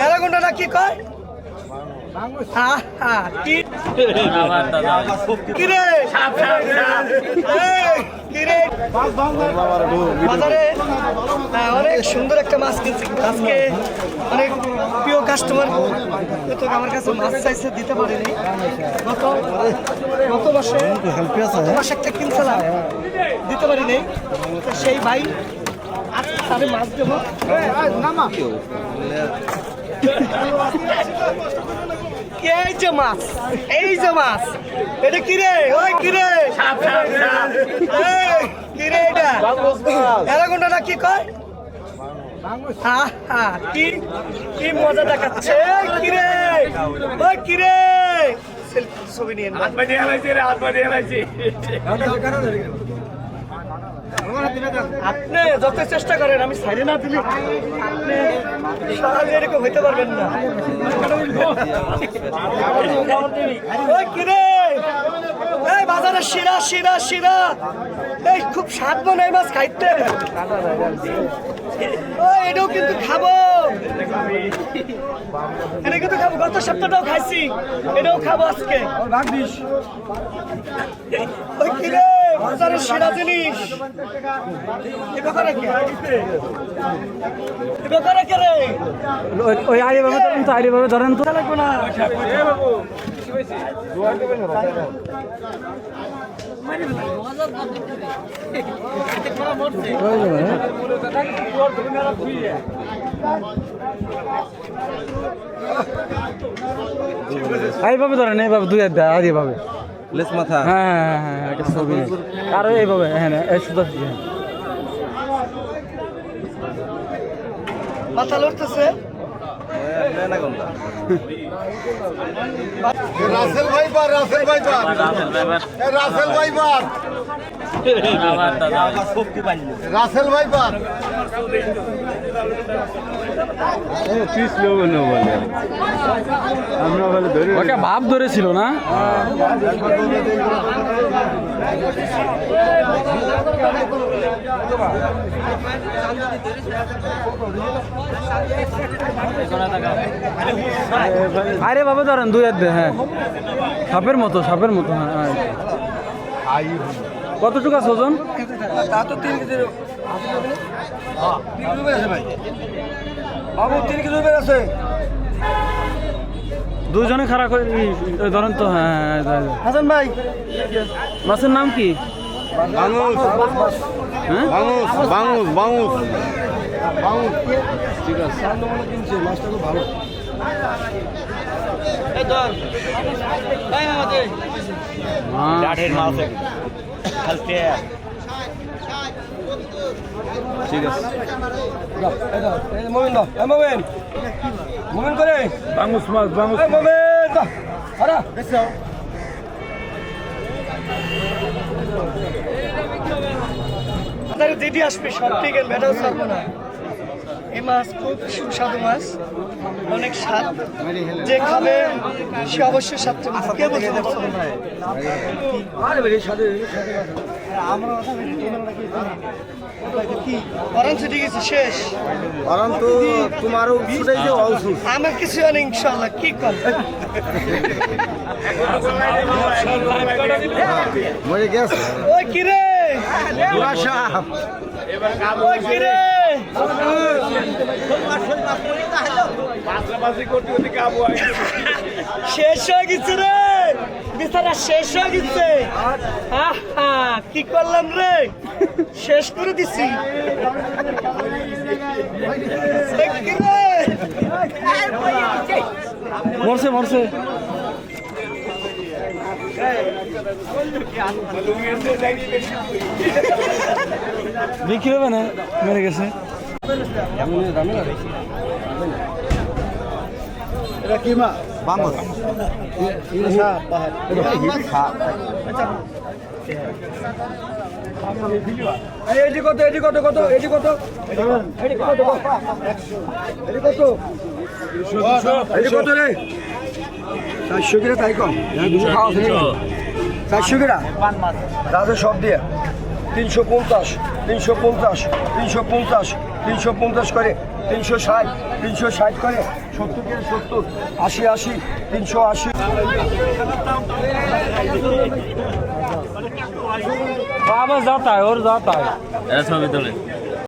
অ্যানাকোন্ডাটা কি কয়? অনেক সুন্দর একটা মাছ কিনছি আজকে, অনেক প্রিয় কাস্টমার আমার কাছে মাছ চাইছে, দিতে পারিনি। গত মাসে একটা কিনছিলাম, দিতে পারিনি। সেই ভাই আজকে তাদের মাছ দেবো। এই যে মাছ, এই যে মাছ, এটা কিরে? ওই কিরে, কিরে এটা অ্যানাকোন্ডাটা কি কয়? কি মজা দেখাচ্ছে কিরে, ওই কিরে। ছবি নিয়ে আপনি যত চেষ্টা করেন, আমি সাইডে না দিলে আপনি সহজে এরকম হইতে পারবেন না। ওই কিরে, এই বাজারে শিরা শিরা শিরা, এই খুব স্বাদ মনে এই মাছ খাইতে। এটাও কিন্তু খাবো, এটা কিন্তু খাবো। গত সপ্তাহটাও খাইছি, এটাও খাবো আজকে। ওই কিরে, বাজারের সেরা জিনিস। ওই আড়ি ভাবে ধরেন তো, আড়ি ভাবে ধরেন তো। লাগবে না। এইভাবে ধরেন, এইভাবে দুই হাত দেয়, আর এইভাবে লেস মাথা। হ্যাঁ, একটা ছবি। আর এইভাবে, হ্যাঁ এই সুন্দর মাথা লড়তেছে। রাসেল ভাই পার, রাসেল ভাই পার, রাসেল ভাই পার, রাসেল ভাই পার। ওটা ভাব ধরেছিল না? আরে বাবা ধরেন দুই হাত, হ্যাঁ সাপের মতো, সাপের মতো। হ্যাঁ, কতটুকু আছে ওজন? তা তো 3 কেজি আছে ভাই, বাবু 3 কেজি আছে। দুজনে খারাপ করে ধরেন তো। হ্যাঁ হাসান ভাই, মাছের নাম কি? বাঙুস, হ্যাঁ বাঙুস, বাঙুস, বাঙুস, বাঙুস। ঠিক আছে, কিনছে মাছটা খুব ভালো। ঠিক আছে, মোমিন দাও, মোমিন, মোমিন করে বাঙুস মাছ, বাঙুস মোমিন দাও। আরে আপনার যেটি আসবে সব ঠিক আছে, বেটাও ছাড়বো না। এই মাছ খুব সুস্বাদু মাছ, অনেক স্বাদ। যে খাবে সে অবশ্যই স্বাদ কে বলতে শেষ। পরন্তু তোমারও ছুটাইছে অসুখ। আমার কিছু জানি ইনশাল্লাহ, কি কর মরে গেছে। ওই কিরে, ওই কিরে, শেষ হয়ে গেছে রে, বিছানা শেষ হয়ে গেছে। কি করলাম রে, শেষ করে দিছি। মরছে, মরছে। বিক্রি হবে না, মেরে গেছে। এটা কি মা? বাঙুস। এটি কত, এটি কত, কত, এটি কত, এটি কত, এটি কত, এটি কত রে? 400 কিরা, তাই কম 400 কিরা রাজে সব দিয়ে 350, 350, 350, 350 করে 360 360 করে 70 করে 70 80 80 380 আবার যাতা হয় ওর যাতা হয় এরা ছবি তোলে